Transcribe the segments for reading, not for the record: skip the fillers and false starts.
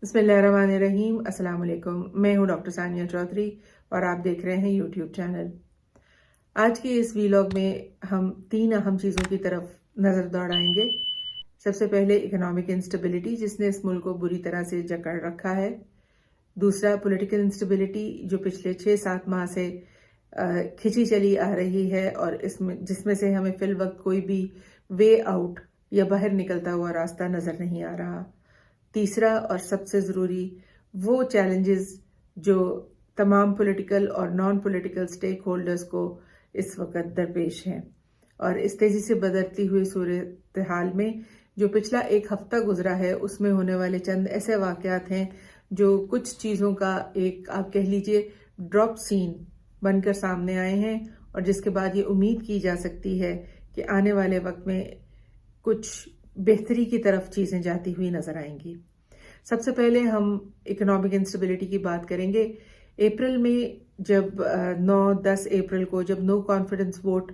बिस्मिल्लाहिर्रहमानिर्रहीम। अस्सलाम वालेकुम। मैं हूँ डॉक्टर सानिया चौधरी और आप देख रहे हैं यूट्यूब चैनल। आज के इस वीलॉग में हम 3 अहम चीज़ों की तरफ नज़र दौड़ाएंगे। सबसे पहले इकोनॉमिक इंस्टेबिलिटी, जिसने इस मुल्क को बुरी तरह से जकड़ रखा है। दूसरा, पॉलिटिकल इंस्टेबिलिटी, जो पिछले 6-7 माह से खिंची चली आ रही है और जिसमें से हमें फिल वक्त कोई भी वे आउट या बाहर निकलता हुआ रास्ता नज़र नहीं आ रहा। तीसरा और सबसे ज़रूरी, वो चैलेंजेस जो तमाम पॉलिटिकल और नॉन पॉलिटिकल स्टेक होल्डर्स को इस वक्त दरपेश हैं। और इस तेज़ी से बदलती हुई सूरत हाल में जो पिछला एक हफ्ता गुजरा है, उसमें होने वाले चंद ऐसे वाक़यात हैं जो कुछ चीज़ों का एक, आप कह लीजिए, ड्रॉप सीन बनकर सामने आए हैं और जिसके बाद ये उम्मीद की जा सकती है कि आने वाले वक्त में कुछ बेहतरी की तरफ चीज़ें जाती हुई नजर आएंगी। सबसे पहले हम इकोनॉमिक इंस्टेबिलिटी की बात करेंगे। अप्रैल में जब 9-10 अप्रैल को जब नो कॉन्फिडेंस वोट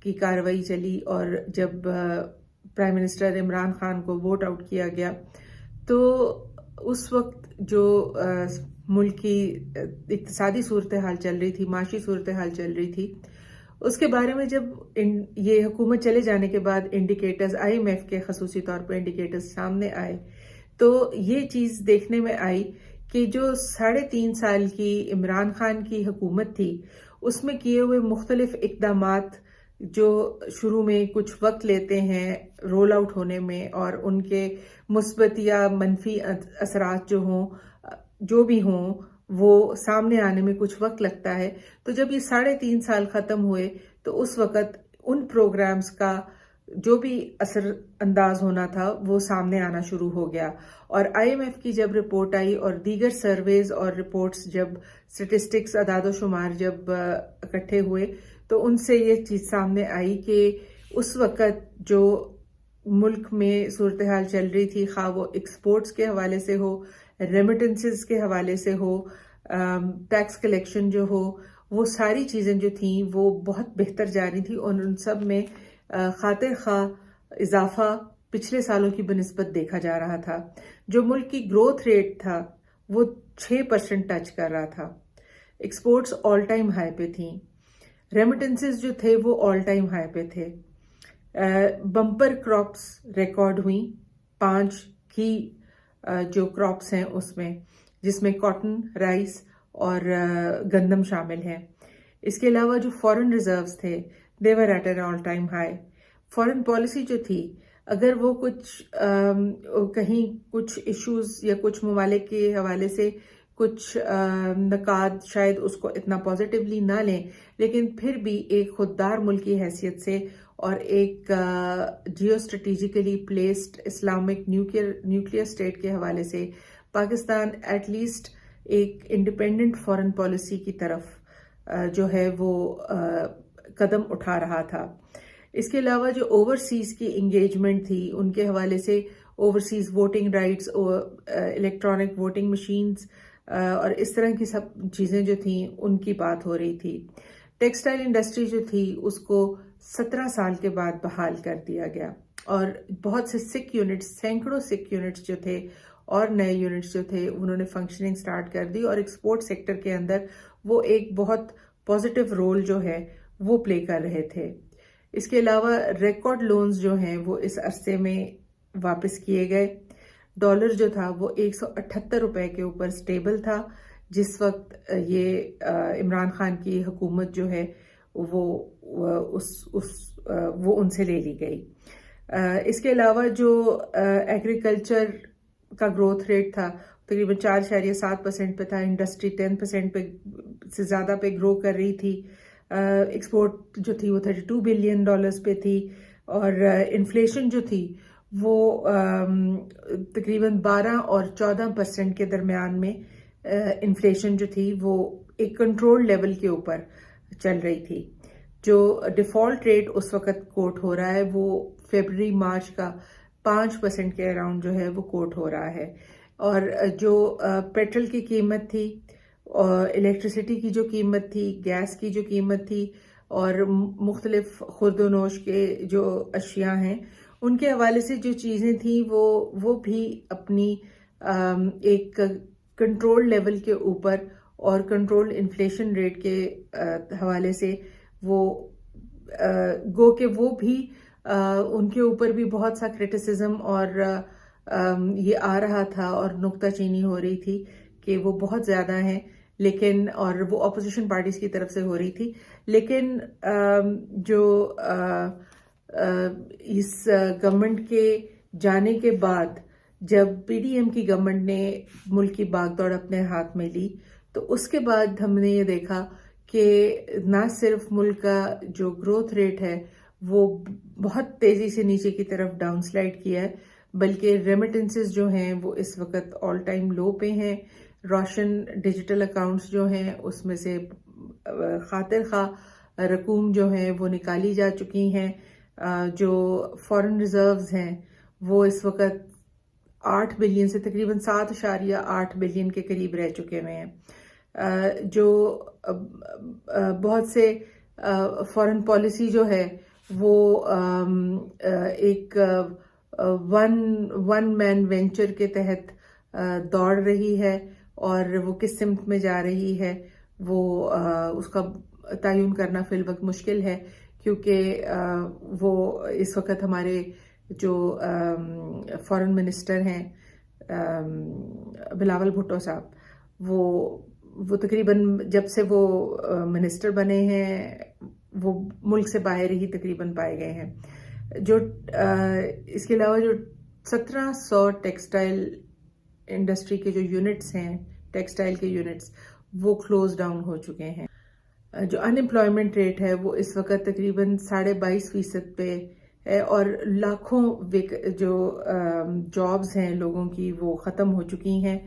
की कार्रवाई चली और जब प्राइम मिनिस्टर इमरान खान को वोट आउट किया गया, तो उस वक्त जो मुल्क की इक्तिसादी सूरत हाल चल रही थी, माशी सूरत हाल चल रही थी, उसके बारे में जब ये हुकूमत चले जाने के बाद इंडिकेटर्स, IMF के खसूसी तौर पर इंडिकेटर्स सामने आए, तो ये चीज़ देखने में आई कि जो 3.5 साल की इमरान खान की हुकूमत थी, उसमें किए हुए मुख्तलिफ इक़दामात जो शुरू में कुछ वक्त लेते हैं रोल आउट होने में और उनके मुस्बत या मनफी असरात जो भी हों, वो सामने आने में कुछ वक्त लगता है। तो जब ये 3.5 साल ख़त्म हुए, तो उस वक़्त उन प्रोग्राम्स का जो भी असर अंदाज होना था वो सामने आना शुरू हो गया। और IMF की जब रिपोर्ट आई और दीगर सर्वेज और रिपोर्ट्स, जब स्टेटिस्टिक्स, अदाद शुमार जब इकट्ठे हुए, तो उनसे ये चीज़ सामने आई कि उस वक़्त जो मुल्क में सूरत हाल चल रही थी, खा वो एक्सपोर्ट्स के हवाले से हो, रेमिटेंसेस के हवाले से हो, टैक्स कलेक्शन जो हो, वो सारी चीज़ें जो थी वो बहुत बेहतर जा रही थी और उन सब में खातिर खा इजाफा पिछले सालों की बनिस्बत देखा जा रहा था। जो मुल्क की ग्रोथ रेट था वो 6% टच कर रहा था। एक्सपोर्ट्स ऑल टाइम हाई पे थी। रेमिटेंसेस जो थे वो ऑल टाइम हाई पे थे। बम्पर क्रॉप्स रिकॉर्ड हुई, 5 की जो क्रॉप्स हैं उसमें, जिसमें कॉटन, राइस और गंदम शामिल हैं। इसके अलावा जो फॉरेन रिजर्व्स थे, they were at an all time high. Foreign policy जो थी, अगर वो कहीं कुछ इश्यूज या कुछ ममालिक के हवाले से कुछ नकाद शायद उसको इतना पॉजिटिवली ना लें, लेकिन फिर भी एक खुददार मुल्क की हैसियत से और एक geostrategically placed Islamic nuclear state के हवाले से पाकिस्तान एटलीस्ट एक इंडिपेंडेंट फॉरेन पॉलिसी की तरफ जो है वो कदम उठा रहा था। इसके अलावा जो ओवरसीज की इंगेजमेंट थी, उनके हवाले से overseas voting rights, electronic voting machines और इस तरह की सब चीज़ें जो थी उनकी बात हो रही थी। टेक्सटाइल इंडस्ट्री जो थी उसको 17 साल के बाद बहाल कर दिया गया और बहुत से सिक यूनिट्स, सैकड़ों सिक यूनिट्स जो थे और नए यूनिट्स जो थे, उन्होंने फंक्शनिंग स्टार्ट कर दी और एक्सपोर्ट सेक्टर के अंदर वो एक बहुत पॉजिटिव रोल जो है वो प्ले कर रहे थे। इसके अलावा रिकॉर्ड लोन्स जो हैं वो इस अरसे में वापस किए गए। डॉलर जो था वो 178 रुपए के ऊपर स्टेबल था जिस वक्त ये इमरान खान की हुकूमत जो है वो वो उनसे ले ली गई। इसके अलावा जो एग्रीकल्चर का ग्रोथ रेट था तकरीबन 4.7% पे था। इंडस्ट्री 10% पे से ज़्यादा पे ग्रो कर रही थी। एक्सपोर्ट जो थी वो $32 बिलियन पे थी और इन्फ्लेशन जो थी वो तकरीबन 12 और 14% के दरमियान में इन्फ्लेशन जो थी वो एक कंट्रोल लेवल के ऊपर चल रही थी। जो डिफ़ॉल्ट रेट उस वक्त कोट हो रहा है वो फरवरी मार्च का 5% के अराउंड जो है वो कोट हो रहा है। और जो पेट्रोल की कीमत थी, इलेक्ट्रिसिटी की जो कीमत थी, गैस की जो कीमत थी और मुख्तलिफ खुर्दोनोश के जो अशिया हैं, उनके हवाले से जो चीज़ें थी वो भी अपनी एक कंट्रोल लेवल के ऊपर और कंट्रोल इन्फ्लेशन रेट के हवाले से वो गो के वो भी उनके ऊपर भी बहुत सा क्रिटिसिज्म और ये आ रहा था और नुक्ताचीनी हो रही थी कि वो बहुत ज़्यादा हैं, लेकिन और वो अपोजिशन पार्टीज की तरफ से हो रही थी। लेकिन जो इस गवर्नमेंट के जाने के बाद जब पीडीएम की गवर्नमेंट ने मुल्क की बागडोर अपने हाथ में ली, तो उसके बाद हमने ये देखा कि ना सिर्फ मुल्क का जो ग्रोथ रेट है वो बहुत तेज़ी से नीचे की तरफ डाउनस्लाइड किया है, बल्कि रेमिटेंसेस जो हैं वो इस वक्त ऑल टाइम लो पे हैं। रोशन डिजिटल अकाउंट्स जो हैं उसमें से खातिर खा रकूम जो हैं वो निकाली जा चुकी हैं। जो फॉरेन रिजर्व्स हैं वो इस वक्त 8 बिलियन से तकरीबन 7.8 बिलियन के करीब रह चुके हुए हैं। जो बहुत से फॉरेन पॉलिसी जो है वो एक वन मैन वेंचर के तहत दौड़ रही है और वो किस सिमत में जा रही है वो उसका तयन करना फिल वक्त मुश्किल है, क्योंकि वो इस वक्त हमारे जो फॉरेन मिनिस्टर हैं बिलावल भुट्टो साहब, वो तकरीबन जब से वो मिनिस्टर बने हैं वो मुल्क से बाहर ही तकरीबन पाए गए हैं। जो इसके अलावा जो 1700 टेक्सटाइल इंडस्ट्री के जो यूनिट्स हैं, टेक्सटाइल के यूनिट्स, वो क्लोज डाउन हो चुके हैं। जो अनएम्प्लॉयमेंट रेट है वो इस वक्त तकरीबन 22.5% पे है और लाखों जो जॉब्स हैं लोगों की वो ख़त्म हो चुकी हैं।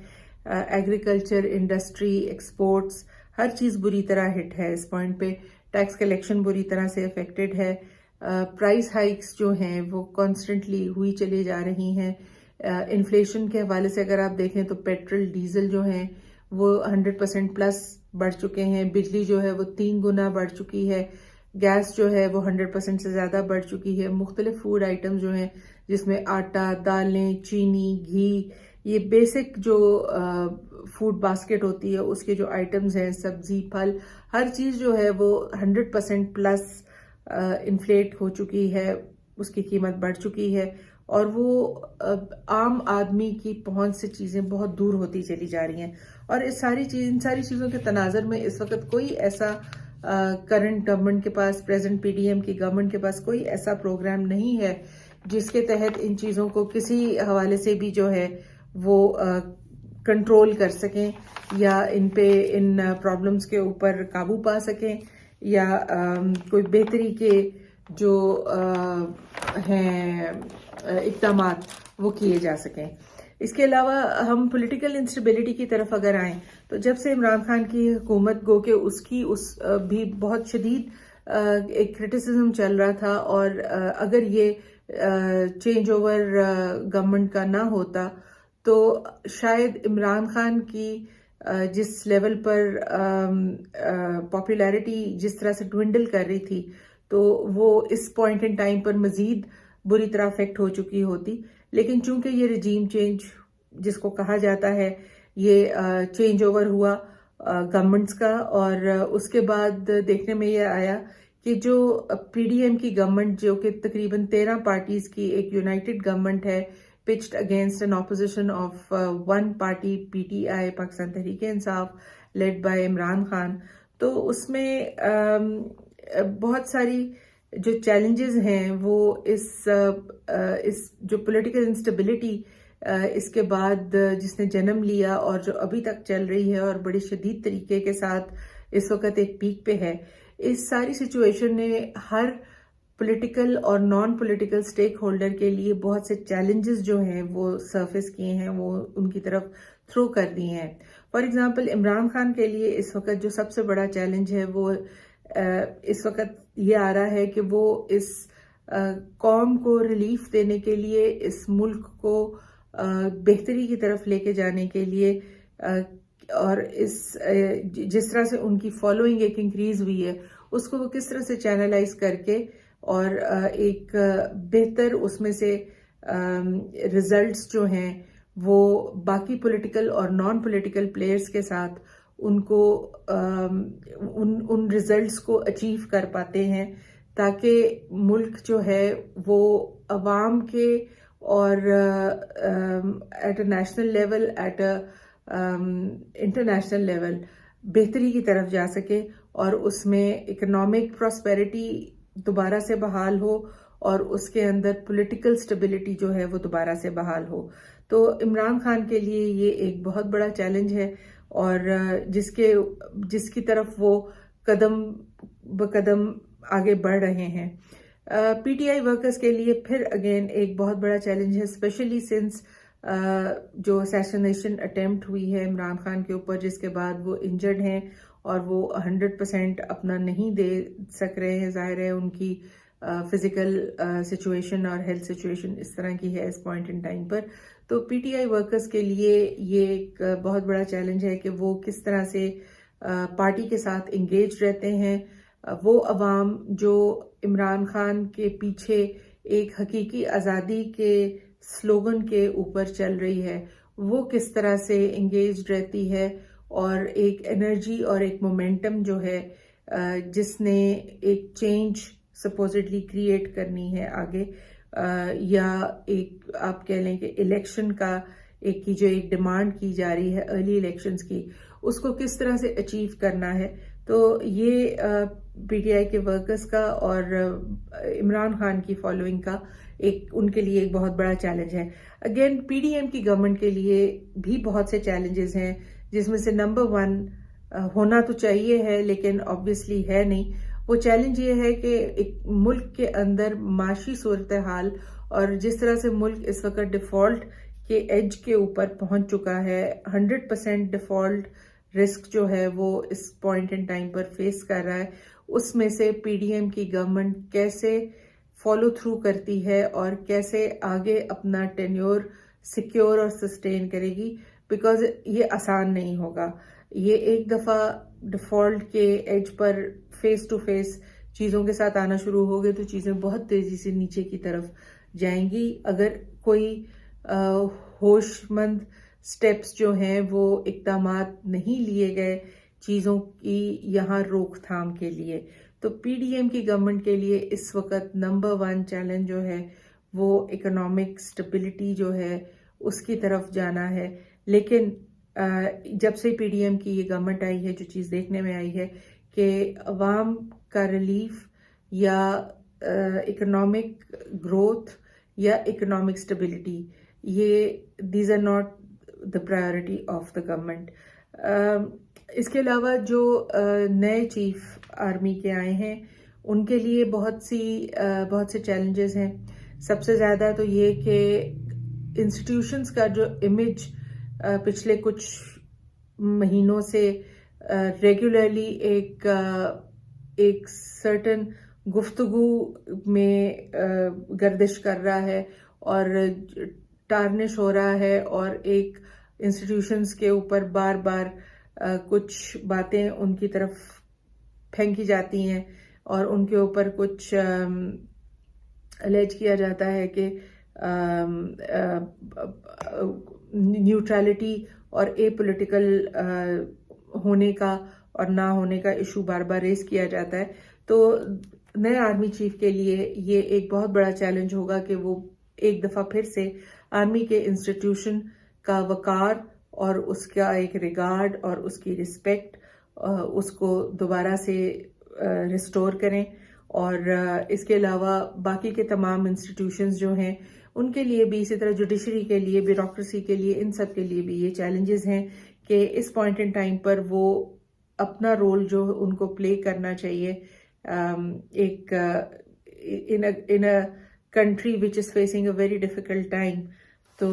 एग्रीकल्चर, इंडस्ट्री, एक्सपोर्ट्स, हर चीज़ बुरी तरह हिट है इस पॉइंट पे। टैक्स कलेक्शन बुरी तरह से अफेक्टेड है। प्राइस हाइक्स जो हैं वो कॉन्स्टेंटली हुई चली जा रही हैं। इन्फ्लेशन के हवाले से अगर आप देखें तो पेट्रोल, डीजल जो हैं वो 100% प्लस बढ़ चुके हैं। बिजली जो है वो 3 गुना बढ़ चुकी है। गैस जो है वो 100% से ज़्यादा बढ़ चुकी है। मुख्तलिफ फूड आइटम जो हैं जिसमें आटा, दालें, चीनी, घी, ये बेसिक जो फूड बास्केट होती है उसके जो आइटम्स हैं, सब्जी, फल, हर चीज़ जो है वो 100% प्लस इन्फ्लेट हो चुकी है, उसकी कीमत बढ़ चुकी है और वो आम आदमी की पहुंच से चीज़ें बहुत दूर होती चली जा रही हैं। और इन सारी चीज़ों के तनाज़र में इस वक्त कोई ऐसा करंट गवर्नमेंट के पास, प्रेजेंट पीडीएम की गवर्नमेंट के पास कोई ऐसा प्रोग्राम नहीं है जिसके तहत इन चीज़ों को किसी हवाले से भी जो है वो कंट्रोल कर सकें या इन प्रॉब्लम्स के ऊपर काबू पा सकें या कोई बेहतरी के जो हैं इक़दामात वो किए जा सकें। इसके अलावा हम पॉलिटिकल इंस्टेबिलिटी की तरफ अगर आएँ तो जब से इमरान खान की हुकूमत गो के उसकी भी बहुत शदीद एक क्रिटिसिज्म चल रहा था और अगर ये चेंज ओवर गवर्नमेंट का ना होता तो शायद इमरान खान की जिस लेवल पर पॉपुलैरिटी जिस तरह से ड्विंडल कर रही थी तो वो इस पॉइंट इन टाइम पर मजीद बुरी तरह अफेक्ट हो चुकी होती। लेकिन चूंकि ये रजीम चेंज जिसको कहा जाता है ये चेंज ओवर हुआ गवर्नमेंट्स का और उसके बाद देखने में ये आया कि जो पीडीएम की गवर्नमेंट जो कि तकरीबन 13 पार्टीज की एक यूनाइटेड गवर्नमेंट है, pitched against an opposition of one party PTI, Pakistan Tehreek Insaf, led by Imran Khan. तो उसमें बहुत सारी जो चैलेंजेस हैं वो इस जो पॉलिटिकल इंस्टेबिलिटी इसके बाद जिसने जन्म लिया और जो अभी तक चल रही है और बड़ी शदीद तरीके के साथ इस वक्त एक पीक पे है, इस सारी सिचुएशन ने हर पॉलिटिकल और नॉन पॉलिटिकल स्टेक होल्डर के लिए बहुत से चैलेंजेस जो हैं वो सरफेस किए हैं, वो उनकी तरफ थ्रो कर दिए हैं। फॉर एग्जांपल इमरान खान के लिए इस वक्त जो सबसे बड़ा चैलेंज है वो इस वक्त ये आ रहा है कि वो इस कौम को रिलीफ देने के लिए, इस मुल्क को बेहतरी की तरफ लेके जाने के लिए और जिस तरह से उनकी फॉलोइंग एक इंक्रीज हुई है उसको वो किस तरह से चैनलाइज करके और एक बेहतर उसमें से रिजल्ट्स जो हैं वो बाकी पॉलिटिकल और नॉन पॉलिटिकल प्लेयर्स के साथ उनको उन रिजल्ट्स को अचीव कर पाते हैं, ताकि मुल्क जो है वो अवाम के और at a national level, at a international level बेहतरी की तरफ जा सके और उसमें इकोनॉमिक प्रॉस्पेरिटी दोबारा से बहाल हो और उसके अंदर पॉलिटिकल स्टेबिलिटी जो है वो दोबारा से बहाल हो। तो इमरान खान के लिए ये एक बहुत बड़ा चैलेंज है और जिसकी तरफ वो कदम ब कदम आगे बढ़ रहे हैं। पीटीआई वर्कर्स के लिए फिर अगेन एक बहुत बड़ा चैलेंज है, स्पेशली सिंस जो असैसिनेशन अटेम्प्ट हुई है इमरान खान के ऊपर, जिसके बाद वो इंजर्ड हैं और वो 100% अपना नहीं दे सक रहे हैं। जाहिर है उनकी फिजिकल सिचुएशन और हेल्थ सिचुएशन इस तरह की है इस पॉइंट इन टाइम पर। तो पीटीआई वर्कर्स के लिए ये एक बहुत बड़ा चैलेंज है कि वो किस तरह से पार्टी के साथ इंगेज रहते हैं। वो अवाम जो इमरान खान के पीछे एक हकीकी आज़ादी के स्लोगन के ऊपर चल रही है, वो किस तरह से इंगेज रहती है और एक एनर्जी और एक मोमेंटम जो है जिसने एक चेंज सपोजिटली क्रिएट करनी है आगे, या एक आप कह लें कि इलेक्शन का एक की जो एक डिमांड की जा रही है अर्ली इलेक्शंस की, उसको किस तरह से अचीव करना है। तो ये पीटीआई के वर्कर्स का और इमरान खान की फॉलोइंग का एक उनके लिए एक बहुत बड़ा चैलेंज है। अगेन पीडीएम की गवर्नमेंट के लिए भी बहुत से चैलेंजेस हैं, जिसमें से नंबर 1 होना तो चाहिए है लेकिन ऑब्वियसली है नहीं। वो चैलेंज ये है कि एक मुल्क के अंदर माशी सूरत हाल और जिस तरह से मुल्क इस वक्त डिफॉल्ट के एज के ऊपर पहुंच चुका है, 100% डिफॉल्ट रिस्क जो है वो इस पॉइंट इन टाइम पर फेस कर रहा है, उसमें से पीडीएम की गवर्नमेंट कैसे फॉलो थ्रू करती है और कैसे आगे अपना टेन्योर सिक्योर और सस्टेन करेगी, बिकॉज ये आसान नहीं होगा। ये एक दफ़ा डिफॉल्ट के as per face to face चीज़ों के साथ आना शुरू हो गए तो चीज़ें बहुत तेज़ी से नीचे की तरफ जाएंगी अगर कोई होशमंद स्टेप्स जो हैं वो इक़दामात नहीं लिए गए चीज़ों की यहाँ रोकथाम के लिए। तो पीडीएम की गवर्नमेंट के लिए इस वक्त नंबर 1 चैलेंज जो है वो इकोनॉमिक स्टेबिलिटी जो है उसकी तरफ जाना है। लेकिन जब से पीडीएम की ये गवर्नमेंट आई है, जो चीज़ देखने में आई है कि अवाम का रिलीफ या इकोनॉमिक ग्रोथ या इकोनॉमिक स्टेबिलिटी, ये these are not the priority of the government. इसके अलावा जो नए चीफ आर्मी के आए हैं उनके लिए बहुत से चैलेंजेस हैं। सबसे ज़्यादा तो ये कि इंस्टीट्यूशंस का जो इमेज पिछले कुछ महीनों से रेगुलरली एक सर्टन गुफ्तगू में गर्दिश कर रहा है और टार्निश हो रहा है और एक इंस्टीट्यूशंस के ऊपर बार बार कुछ बातें उनकी तरफ फेंकी जाती हैं और उनके ऊपर कुछ अलेज किया जाता है कि न्यूट्रलिटी और ए पॉलिटिकल होने का और ना होने का इशू बार बार रेस किया जाता है। तो नए आर्मी चीफ के लिए ये एक बहुत बड़ा चैलेंज होगा कि वो एक दफ़ा फिर से आर्मी के इंस्टीट्यूशन का वकार और उसका एक रिगार्ड और उसकी रिस्पेक्ट उसको दोबारा से रिस्टोर करें। और इसके अलावा बाकी के तमाम इंस्टीट्यूशंस जो हैं उनके लिए भी, इसी तरह जुडिशरी के लिए, ब्यूरोक्रेसी के लिए, इन सब के लिए भी ये चैलेंजेस हैं कि इस पॉइंट इन टाइम पर वो अपना रोल जो उनको प्ले करना चाहिए एक in a country which is facing a very difficult time, तो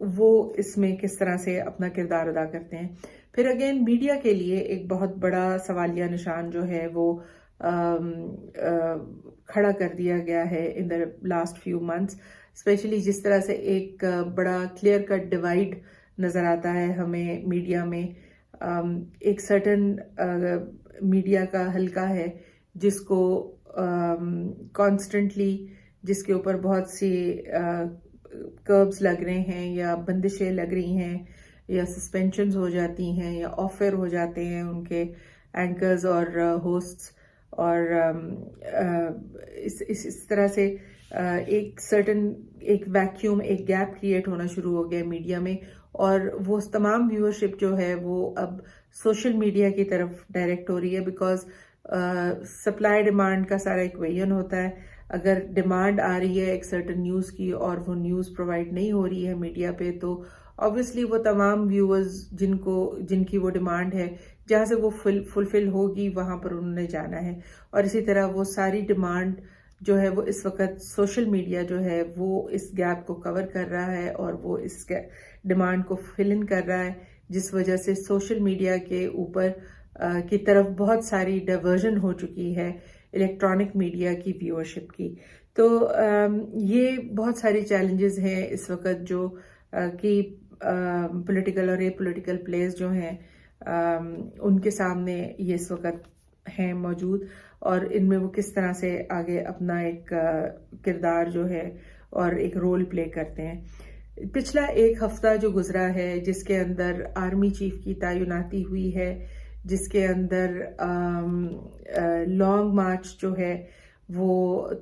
वो इसमें किस तरह से अपना किरदार अदा करते हैं। फिर अगेन मीडिया के लिए एक बहुत बड़ा सवालिया निशान जो है वो खड़ा कर दिया गया है in the last few months, specially जिस तरह से एक बड़ा क्लियर कट डिवाइड नज़र आता है हमें मीडिया में। एक सर्टन मीडिया का हल्का है जिसको कॉन्स्टेंटली, जिसके ऊपर बहुत सी कर्ब्स लग रहे हैं या बंदिशें लग रही हैं या सस्पेंशंस हो जाती हैं या ऑफर हो जाते हैं उनके एंकर्स और होस्ट्स, और इस तरह से एक वैक्यूम, एक गैप क्रिएट होना शुरू हो गया मीडिया में, और वो तमाम व्यूअरशिप जो है वो अब सोशल मीडिया की तरफ डायरेक्ट हो रही है, बिकॉज सप्लाई डिमांड का सारा इक्वेशन होता है। अगर डिमांड आ रही है एक सर्टन न्यूज़ की और वो न्यूज़ प्रोवाइड नहीं हो रही है मीडिया पे, तो ऑब्वियसली वो तमाम व्यूअर्स जिनकी वो डिमांड है, जहाँ से वो फुलफिल होगी वहाँ पर उन्होंने जाना है। और इसी तरह वो सारी डिमांड जो है वो इस वक्त सोशल मीडिया जो है वो इस गैप को कवर कर रहा है और वो इस डिमांड को फिल इन कर रहा है, जिस वजह से सोशल मीडिया के ऊपर की तरफ बहुत सारी डाइवर्जन हो चुकी है इलेक्ट्रॉनिक मीडिया की व्यूअरशिप की। तो ये बहुत सारी चैलेंजेस हैं इस वक्त जो कि पॉलिटिकल और एपॉलिटिकल प्लेयर्स जो हैं उनके सामने ये इस वक्त हैं मौजूद, और इनमें वो किस तरह से आगे अपना एक किरदार जो है और एक रोल प्ले करते हैं। पिछला एक हफ्ता जो गुजरा है, जिसके अंदर आर्मी चीफ की तैनाती हुई है, जिसके अंदर लॉन्ग मार्च जो है वो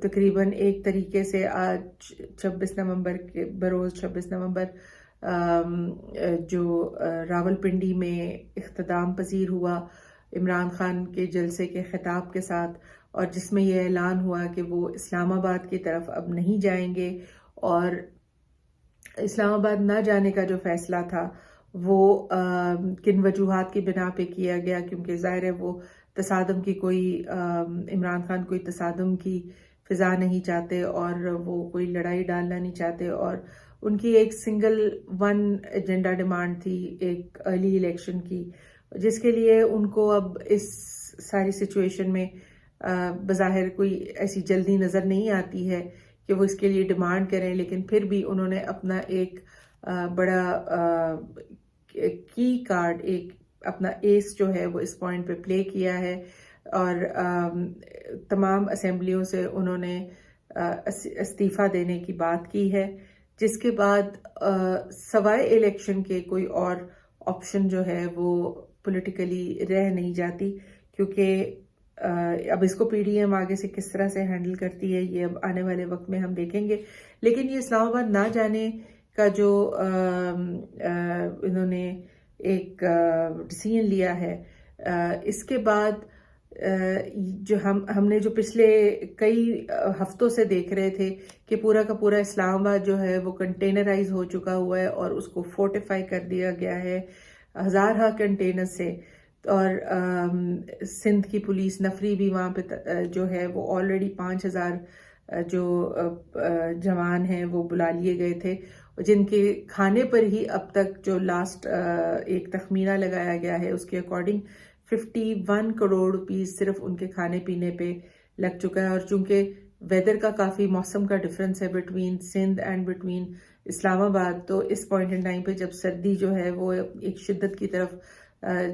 तकरीबन एक तरीके से आज 26 नवंबर के बरोज़ 26 नवंबर जो रावलपिंडी में इख्तिताम पजीर हुआ इमरान खान के जलसे के खिताब के साथ, और जिसमें यह ऐलान हुआ कि वो इस्लामाबाद की तरफ अब नहीं जाएंगे, और इस्लामाबाद ना जाने का जो फैसला था वो किन वजूहात की बिना पे किया गया, क्योंकि ज़ाहिर है वो तसादम की कोई इमरान खान कोई तसादम की फिजा नहीं चाहते और वो कोई लड़ाई डालना नहीं चाहते, और उनकी एक सिंगल वन एजेंडा डिमांड थी एक अर्ली इलेक्शन की, जिसके लिए उनको अब इस सारी सिचुएशन में बज़ाहिर कोई ऐसी जल्दी नज़र नहीं आती है कि वो इसके लिए डिमांड करें, लेकिन फिर भी उन्होंने अपना एक बड़ा की कार्ड, एक अपना एस जो है वो इस पॉइंट पे प्ले किया है, और तमाम असेंबलियों से उन्होंने इस्तीफ़ा देने की बात की है, जिसके बाद सवाए इलेक्शन के कोई और ऑप्शन जो है वो पॉलिटिकली रह नहीं जाती, क्योंकि अब इसको पीडीएम आगे से किस तरह से हैंडल करती है ये अब आने वाले वक्त में हम देखेंगे। लेकिन ये इस्लामाबाद ना जाने का जो इन्होंने एक डिसीजन लिया है, इसके बाद जो हमने जो पिछले कई हफ्तों से देख रहे थे कि पूरा का पूरा इस्लामाबाद जो है वो कंटेनराइज हो चुका हुआ है और उसको फोर्टिफाई कर दिया गया है हज़ार कंटेनर से, और सिंध की पुलिस नफरी भी वहाँ पे जो है वो ऑलरेडी 5000 जो जवान हैं वो बुला लिए गए थे, जिनके खाने पर ही अब तक जो लास्ट एक तखमीना लगाया गया है उसके अकॉर्डिंग 51 करोड़ रुपीस सिर्फ उनके खाने पीने पे लग चुका है। और चूंकि वेदर का काफ़ी मौसम का डिफरेंस है between Sindh and between Islamabad, तो इस पॉइंट इन टाइम पे जब सर्दी जो है वो एक शिद्दत की तरफ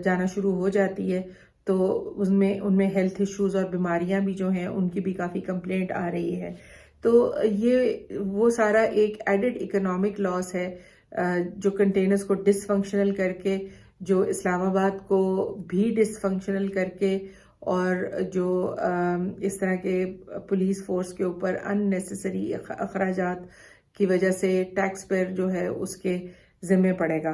जाना शुरू हो जाती है, तो उनमें हेल्थ इश्यूज और बीमारियां भी जो हैं उनकी भी काफ़ी कंप्लेंट आ रही है। तो ये वो सारा एक एडेड इकोनॉमिक लॉस है जो कंटेनर्स को डिसफंक्शनल करके, जो इस्लामाबाद को भी डिसफंक्शनल करके, और जो इस तरह के पुलिस फोर्स के ऊपर अननेसेसरी अखराजात की वजह से टैक्स पेयर जो है उसके ज़िम्मे पड़ेगा।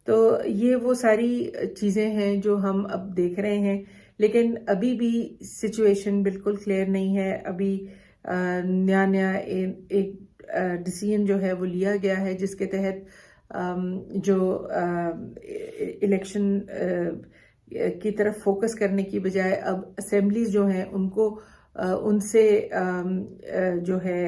तो ये वो सारी चीज़ें हैं जो हम अब देख रहे हैं, लेकिन अभी भी सिचुएशन बिल्कुल क्लियर नहीं है। अभी नया एक डिसीजन जो है वो लिया गया है, जिसके तहत जो इलेक्शन की तरफ फोकस करने की बजाय अब असेंबलीज जो हैं उनको उनसे जो है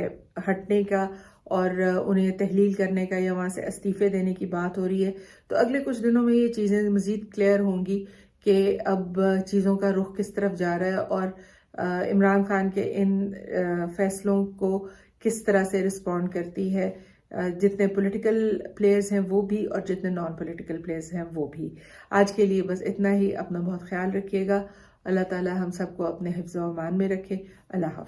हटने का और उन्हें तहलील करने का या वहाँ से इस्तीफे देने की बात हो रही है। तो अगले कुछ दिनों में ये चीज़ें मज़ीद क्लियर होंगी कि अब चीज़ों का रुख किस तरफ जा रहा है और इमरान खान के इन फैसलों को किस तरह से रिस्पॉन्ड करती है जितने पॉलिटिकल प्लेयर्स हैं वो भी और जितने नॉन पॉलिटिकल प्लेयर्स हैं वो भी। आज के लिए बस इतना ही। अपना बहुत ख्याल रखिएगा। अल्लाह ताला हम सबको अपने हिफ्ज़ व अमान में रखे। अल्लाह हाफ़िज़।